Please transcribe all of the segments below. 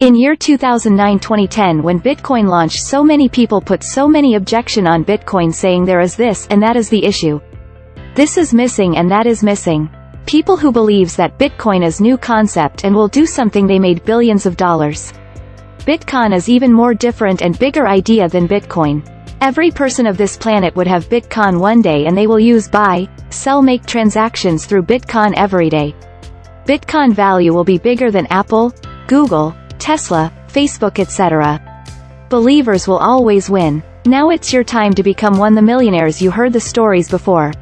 In year 2009-2010, when Bitcoin launched, so many people put so many objection on Bitcoin, saying there is this and that is the issue. This is missing and that is missing. People who believes that Bitcoin is new concept and will do something, they made billions of dollars. Bitqaan is even more different and bigger idea than Bitcoin. Every person of this planet would have Bitqaan one day, and they will use buy, sell, make transactions through Bitqaan every day. Bitqaan value will be bigger than Apple, Google, Tesla, Facebook, etc. Believers will always win. Now it's your time to become one of the millionaires. You heard the stories before.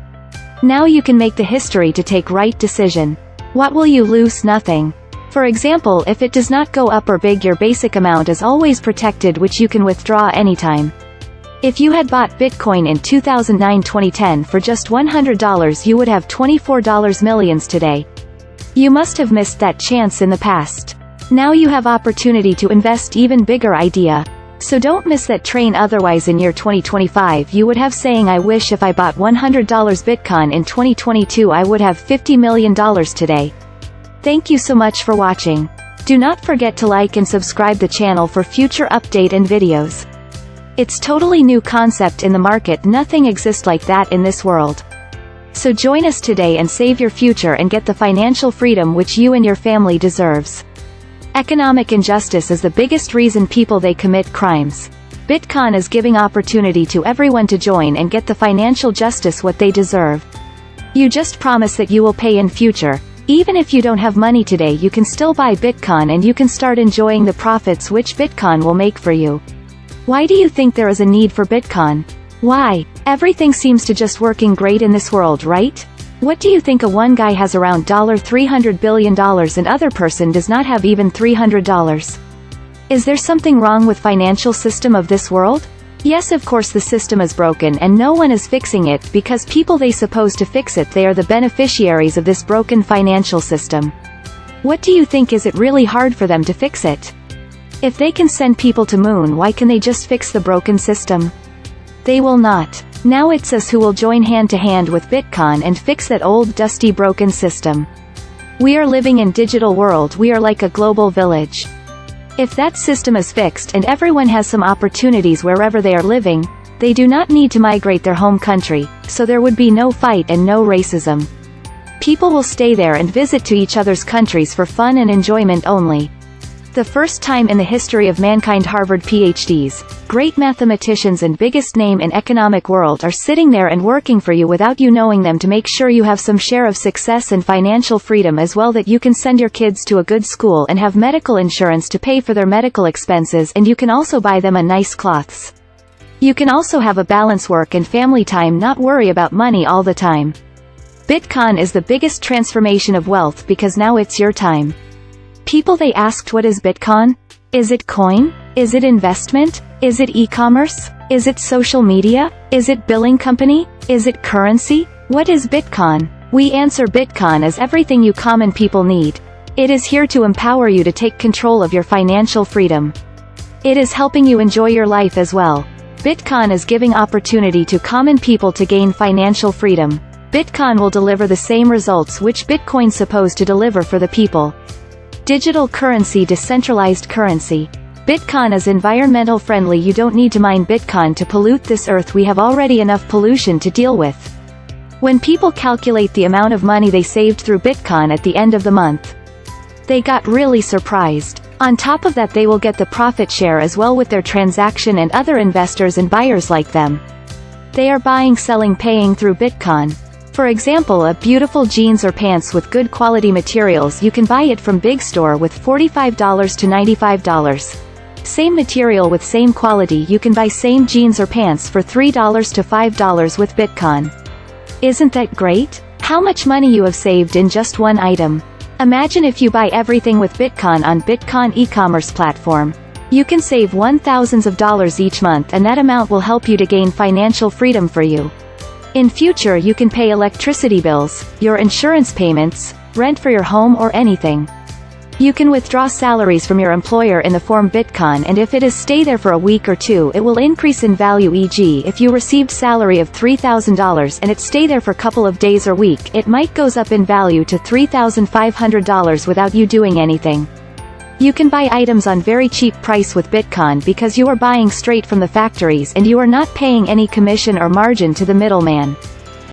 Now you can make the history to take right decision. What will you lose? Nothing. For example, if it does not go up or big, your basic amount is always protected, which you can withdraw anytime. If you had bought Bitcoin in 2009-2010 for just $100, you would have $24 millions today. You must have missed that chance in the past. Now you have opportunity to invest even bigger idea. So don't miss that train, otherwise in year 2025 you would have saying, I wish if I bought $100 Bitcoin in 2022 I would have $50 million today. Thank you so much for watching. Do not forget to like and subscribe the channel for future update and videos. It's totally new concept in the market, nothing exists like that in this world. So join us today and save your future and get the financial freedom which you and your family deserves. Economic injustice is the biggest reason people they commit crimes. Bitqaan is giving opportunity to everyone to join and get the financial justice what they deserve. You just promise that you will pay in future. Even if you don't have money today, you can still buy Bitqaan and you can start enjoying the profits which Bitqaan will make for you. Why do you think there is a need for Bitqaan? Why? Everything seems to just working great in this world, right? What do you think? One guy has around $300 billion and other person does not have even $300. Is there something wrong with financial system of this world? Yes, of course the system is broken and no one is fixing it, because people they supposed to fix it, they are the beneficiaries of this broken financial system. What do you think? Is it really hard for them to fix it? If they can send people to moon, why can they just fix the broken system? They will not. Now it's us who will join hand to hand with Bitqaan and fix that old dusty broken system. We are living in digital world, we are like a global village. If that system is fixed and everyone has some opportunities wherever they are living, they do not need to migrate their home country, so there would be no fight and no racism. People will stay there and visit to each other's countries for fun and enjoyment only. The first time in the history of mankind, Harvard PhDs, great mathematicians and biggest name in economic world are sitting there and working for you without you knowing them, to make sure you have some share of success and financial freedom as well, that you can send your kids to a good school and have medical insurance to pay for their medical expenses, and you can also buy them a nice clothes. You can also have a balance work and family time, not worry about money all the time. Bitqaan is the biggest transformation of wealth, because now it's your time. People they asked, what is Bitqaan? Is it coin? Is it investment? Is it e-commerce? Is it social media? Is it billing company? Is it currency? What is Bitqaan? We answer, Bitqaan is everything you common people need. It is here to empower you to take control of your financial freedom. It is helping you enjoy your life as well. Bitqaan is giving opportunity to common people to gain financial freedom. Bitqaan will deliver the same results which Bitcoin supposed to deliver for the people. Digital currency, decentralized currency. Bitqaan is environmental friendly. You don't need to mine Bitqaan to pollute this earth, we have already enough pollution to deal with. When people calculate the amount of money they saved through Bitqaan at the end of the month, they got really surprised. On top of that, they will get the profit share as well with their transaction and other investors and buyers like them. They are buying, selling, paying through Bitqaan. For example, a beautiful jeans or pants with good quality materials, you can buy it from big store with $45 to $95. Same material with same quality, you can buy same jeans or pants for $3 to $5 with Bitqaan. Isn't that great? How much money you have saved in just one item. Imagine if you buy everything with Bitqaan on Bitqaan e-commerce platform. You can save thousands of dollars each month, and that amount will help you to gain financial freedom for you. In future you can pay electricity bills, your insurance payments, rent for your home or anything. You can withdraw salaries from your employer in the form Bitqaan, and if it is stay there for a week or two, it will increase in value. E.g., if you received salary of $3,000 and it stay there for couple of days or week, it might goes up in value to $3,500 without you doing anything. You can buy items on very cheap price with Bitqaan because you are buying straight from the factories and you are not paying any commission or margin to the middleman.